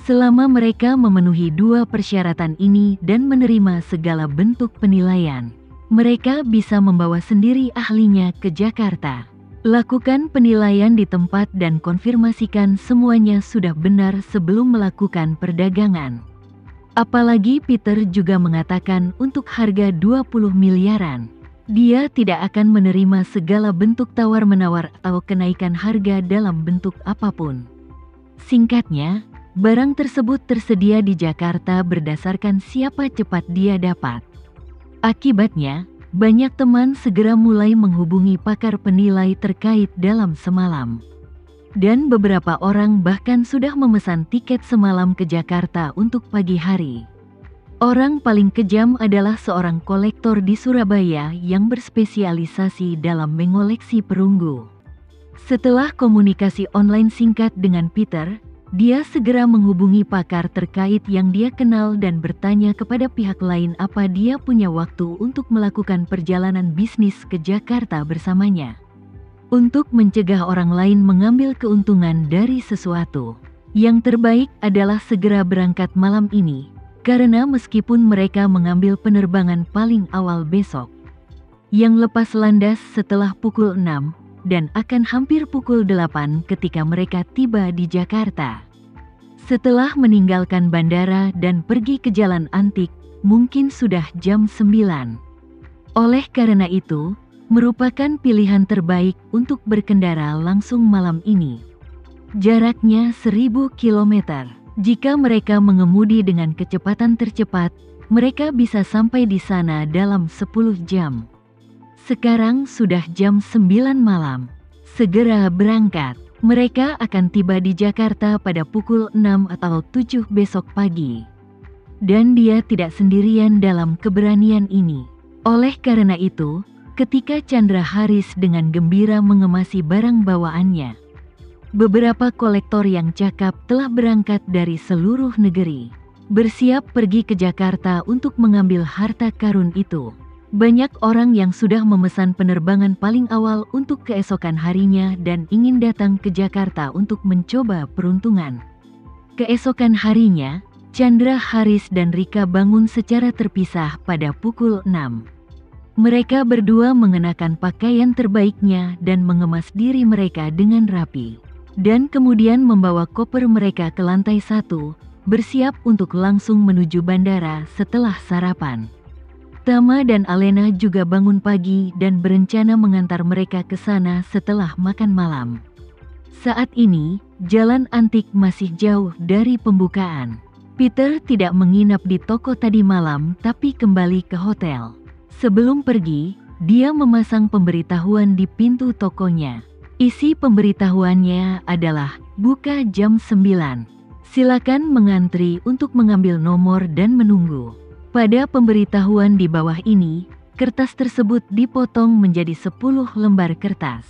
Selama mereka memenuhi dua persyaratan ini dan menerima segala bentuk penilaian, mereka bisa membawa sendiri ahlinya ke Jakarta. Lakukan penilaian di tempat dan konfirmasikan semuanya sudah benar sebelum melakukan perdagangan. Apalagi Peter juga mengatakan untuk harga 20 miliaran, dia tidak akan menerima segala bentuk tawar-menawar atau kenaikan harga dalam bentuk apapun. Singkatnya, barang tersebut tersedia di Jakarta berdasarkan siapa cepat dia dapat. Akibatnya, banyak teman segera mulai menghubungi pakar penilai terkait dalam semalam. Dan beberapa orang bahkan sudah memesan tiket semalam ke Jakarta untuk pagi hari. Orang paling kejam adalah seorang kolektor di Surabaya yang berspesialisasi dalam mengoleksi perunggu. Setelah komunikasi online singkat dengan Peter, dia segera menghubungi pakar terkait yang dia kenal dan bertanya kepada pihak lain apa dia punya waktu untuk melakukan perjalanan bisnis ke Jakarta bersamanya. Untuk mencegah orang lain mengambil keuntungan dari sesuatu, yang terbaik adalah segera berangkat malam ini, karena meskipun mereka mengambil penerbangan paling awal besok, yang lepas landas setelah pukul 6, dan akan hampir pukul 8 ketika mereka tiba di Jakarta. Setelah meninggalkan bandara dan pergi ke Jalan Antik, mungkin sudah jam 9. Oleh karena itu, merupakan pilihan terbaik untuk berkendara langsung malam ini. Jaraknya 1000 km. Jika mereka mengemudi dengan kecepatan tercepat, mereka bisa sampai di sana dalam 10 jam. Sekarang sudah jam 9 malam. Segera berangkat. Mereka akan tiba di Jakarta pada pukul 6 atau 7 besok pagi. Dan dia tidak sendirian dalam keberanian ini. Oleh karena itu, ketika Chandra Haris dengan gembira mengemasi barang bawaannya, beberapa kolektor yang cakap telah berangkat dari seluruh negeri, bersiap pergi ke Jakarta untuk mengambil harta karun itu. Banyak orang yang sudah memesan penerbangan paling awal untuk keesokan harinya dan ingin datang ke Jakarta untuk mencoba peruntungan. Keesokan harinya, Chandra Haris dan Rika bangun secara terpisah pada pukul 6. Mereka berdua mengenakan pakaian terbaiknya dan mengemas diri mereka dengan rapi. Dan kemudian membawa koper mereka ke lantai 1, bersiap untuk langsung menuju bandara setelah sarapan. Tama dan Alena juga bangun pagi dan berencana mengantar mereka ke sana setelah makan malam. Saat ini, Jalan Antik masih jauh dari pembukaan. Peter tidak menginap di toko tadi malam tapi kembali ke hotel. Sebelum pergi, dia memasang pemberitahuan di pintu tokonya. Isi pemberitahuannya adalah, buka jam 9. Silakan mengantri untuk mengambil nomor dan menunggu. Pada pemberitahuan di bawah ini, kertas tersebut dipotong menjadi 10 lembar kertas.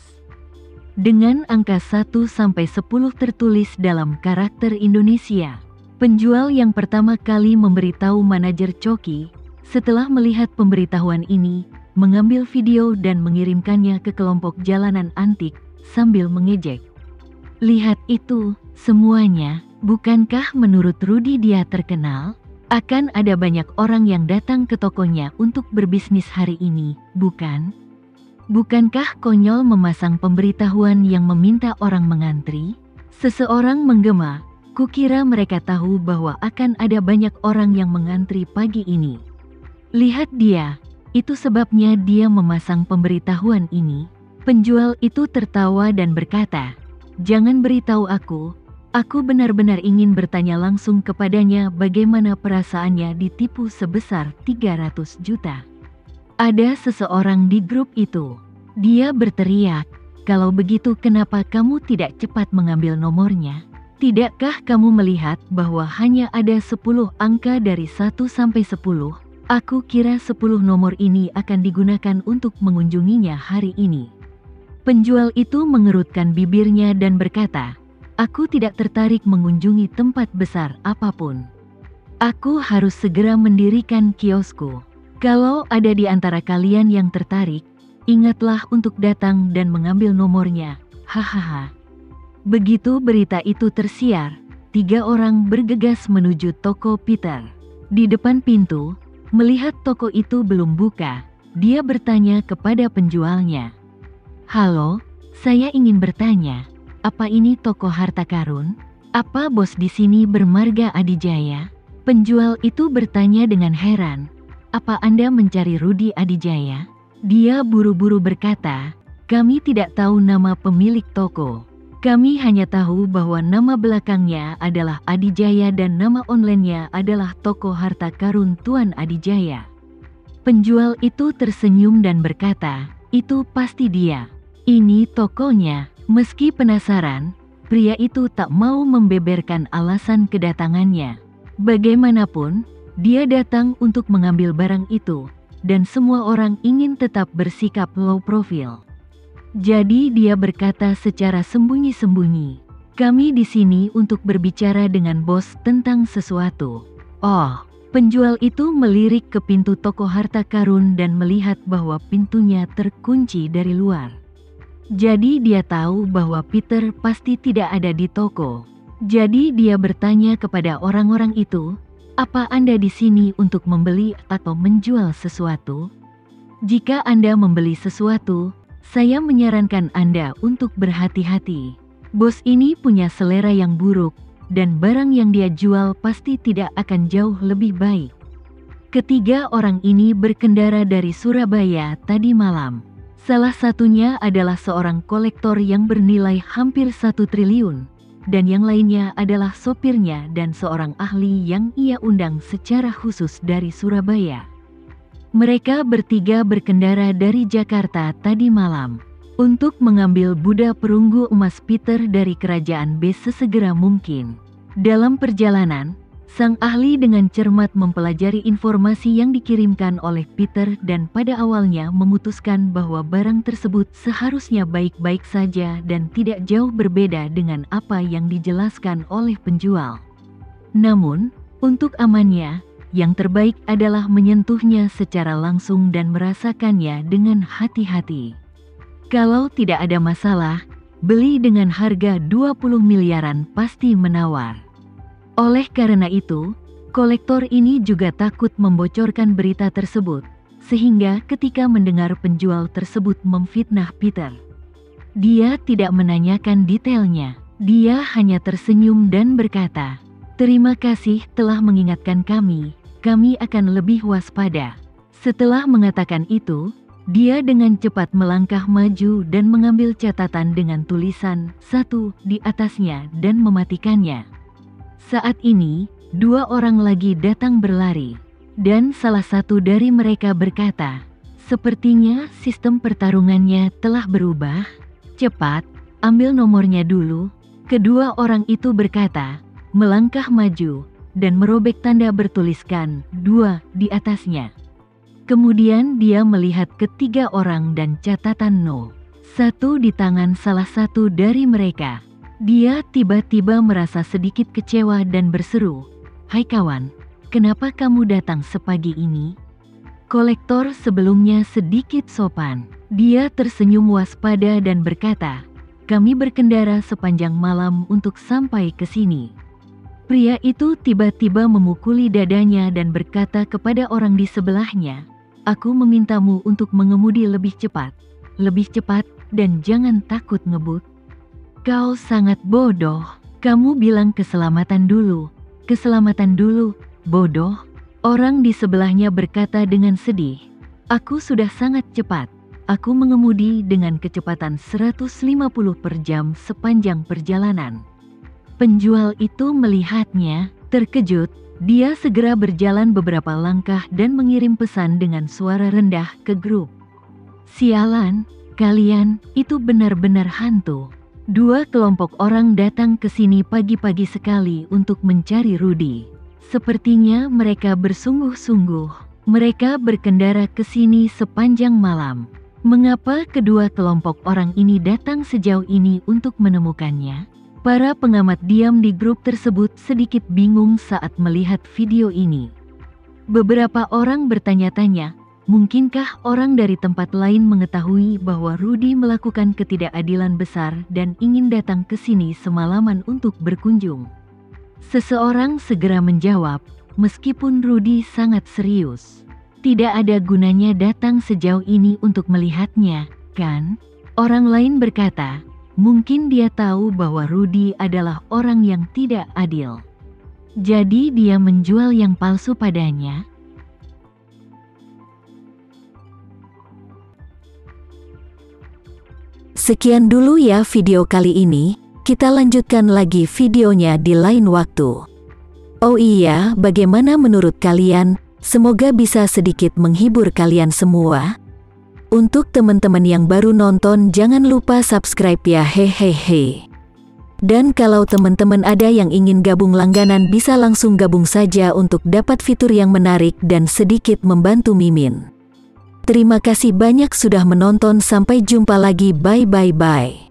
Dengan angka 1-10 tertulis dalam karakter Indonesia. Penjual yang pertama kali memberitahu manajer Coki, setelah melihat pemberitahuan ini, mengambil video dan mengirimkannya ke kelompok Jalanan Antik, sambil mengejek. Lihat itu, semuanya, bukankah menurut Rudy dia terkenal? Akan ada banyak orang yang datang ke tokonya untuk berbisnis hari ini, bukan? Bukankah konyol memasang pemberitahuan yang meminta orang mengantri? Seseorang menggema, kukira mereka tahu bahwa akan ada banyak orang yang mengantri pagi ini. Lihat dia, itu sebabnya dia memasang pemberitahuan ini. Penjual itu tertawa dan berkata, jangan beritahu aku benar-benar ingin bertanya langsung kepadanya bagaimana perasaannya ditipu sebesar 300 juta. Ada seseorang di grup itu. Dia berteriak, kalau begitu kenapa kamu tidak cepat mengambil nomornya? Tidakkah kamu melihat bahwa hanya ada 10 angka dari 1 sampai 10? Aku kira 10 nomor ini akan digunakan untuk mengunjunginya hari ini. Penjual itu mengerutkan bibirnya dan berkata, aku tidak tertarik mengunjungi tempat besar apapun. Aku harus segera mendirikan kiosku. Kalau ada di antara kalian yang tertarik, ingatlah untuk datang dan mengambil nomornya. Hahaha. Begitu berita itu tersiar, 3 orang bergegas menuju toko Peter. Di depan pintu, melihat toko itu belum buka, dia bertanya kepada penjualnya. "Halo, saya ingin bertanya, apa ini toko harta karun? Apa bos di sini bermarga Adijaya?" Penjual itu bertanya dengan heran, "Apa Anda mencari Rudi Adijaya?" Dia buru-buru berkata, "Kami tidak tahu nama pemilik toko. Kami hanya tahu bahwa nama belakangnya adalah Adijaya dan nama online-nya adalah Toko Harta Karun Tuan Adijaya." Penjual itu tersenyum dan berkata, "Itu pasti dia. Ini tokonya." Meski penasaran, pria itu tak mau membeberkan alasan kedatangannya. Bagaimanapun, dia datang untuk mengambil barang itu, dan semua orang ingin tetap bersikap low profile. Jadi dia berkata secara sembunyi-sembunyi, "Kami di sini untuk berbicara dengan bos tentang sesuatu." Oh, penjual itu melirik ke pintu toko harta karun dan melihat bahwa pintunya terkunci dari luar. Jadi dia tahu bahwa Peter pasti tidak ada di toko. Jadi dia bertanya kepada orang-orang itu, "Apa Anda di sini untuk membeli atau menjual sesuatu? Jika Anda membeli sesuatu, saya menyarankan Anda untuk berhati-hati. Bos ini punya selera yang buruk, dan barang yang dia jual pasti tidak akan jauh lebih baik." Ketiga orang ini berkendara dari Surabaya tadi malam. Salah satunya adalah seorang kolektor yang bernilai hampir 1 triliun, dan yang lainnya adalah sopirnya dan seorang ahli yang ia undang secara khusus dari Surabaya. Mereka bertiga berkendara dari Jakarta tadi malam untuk mengambil Buddha perunggu emas Peter dari kerajaan B sesegera mungkin. Dalam perjalanan, sang ahli dengan cermat mempelajari informasi yang dikirimkan oleh Peter dan pada awalnya memutuskan bahwa barang tersebut seharusnya baik-baik saja dan tidak jauh berbeda dengan apa yang dijelaskan oleh penjual. Namun, untuk amannya, yang terbaik adalah menyentuhnya secara langsung dan merasakannya dengan hati-hati. Kalau tidak ada masalah, beli dengan harga 20 miliaran pasti menawar. Oleh karena itu, kolektor ini juga takut membocorkan berita tersebut, sehingga ketika mendengar penjual tersebut memfitnah Peter, dia tidak menanyakan detailnya. Dia hanya tersenyum dan berkata, "Terima kasih telah mengingatkan kami akan lebih waspada." Setelah mengatakan itu, dia dengan cepat melangkah maju dan mengambil catatan dengan tulisan 1 di atasnya dan mematikannya. Saat ini, 2 orang lagi datang berlari, dan salah satu dari mereka berkata, "Sepertinya sistem pertarungannya telah berubah. Cepat, ambil nomornya dulu." Kedua orang itu berkata, melangkah maju, dan merobek tanda bertuliskan 2 di atasnya. Kemudian dia melihat ketiga orang dan catatan 1 di tangan salah satu dari mereka. Dia tiba-tiba merasa sedikit kecewa dan berseru, "Hai kawan, kenapa kamu datang sepagi ini?" Kolektor sebelumnya sedikit sopan. Dia tersenyum waspada dan berkata, "Kami berkendara sepanjang malam untuk sampai ke sini." Pria itu tiba-tiba memukuli dadanya dan berkata kepada orang di sebelahnya, "Aku memintamu untuk mengemudi lebih cepat, dan jangan takut ngebut." "Kau sangat bodoh. Kamu bilang keselamatan dulu, bodoh." Orang di sebelahnya berkata dengan sedih, "Aku sudah sangat cepat. Aku mengemudi dengan kecepatan 150 per jam sepanjang perjalanan." Penjual itu melihatnya, terkejut. Dia segera berjalan beberapa langkah dan mengirim pesan dengan suara rendah ke grup. "Sialan, kalian, itu benar-benar hantu. 2 kelompok orang datang ke sini pagi-pagi sekali untuk mencari Rudi. Sepertinya mereka bersungguh-sungguh. Mereka berkendara ke sini sepanjang malam. Mengapa kedua kelompok orang ini datang sejauh ini untuk menemukannya?" Para pengamat diam di grup tersebut sedikit bingung saat melihat video ini. Beberapa orang bertanya-tanya, mungkinkah orang dari tempat lain mengetahui bahwa Rudi melakukan ketidakadilan besar dan ingin datang ke sini semalaman untuk berkunjung. Seseorang segera menjawab, meskipun Rudy sangat serius. Tidak ada gunanya datang sejauh ini untuk melihatnya, kan? Orang lain berkata, mungkin dia tahu bahwa Rudy adalah orang yang tidak adil. Jadi dia menjual yang palsu padanya. Sekian dulu ya video kali ini, kita lanjutkan lagi videonya di lain waktu. Oh iya, bagaimana menurut kalian? Semoga bisa sedikit menghibur kalian semua. Untuk teman-teman yang baru nonton, jangan lupa subscribe ya, hehehe. Dan kalau teman-teman ada yang ingin gabung langganan, bisa langsung gabung saja untuk dapat fitur yang menarik dan sedikit membantu Mimin. Terima kasih banyak sudah menonton, sampai jumpa lagi, bye.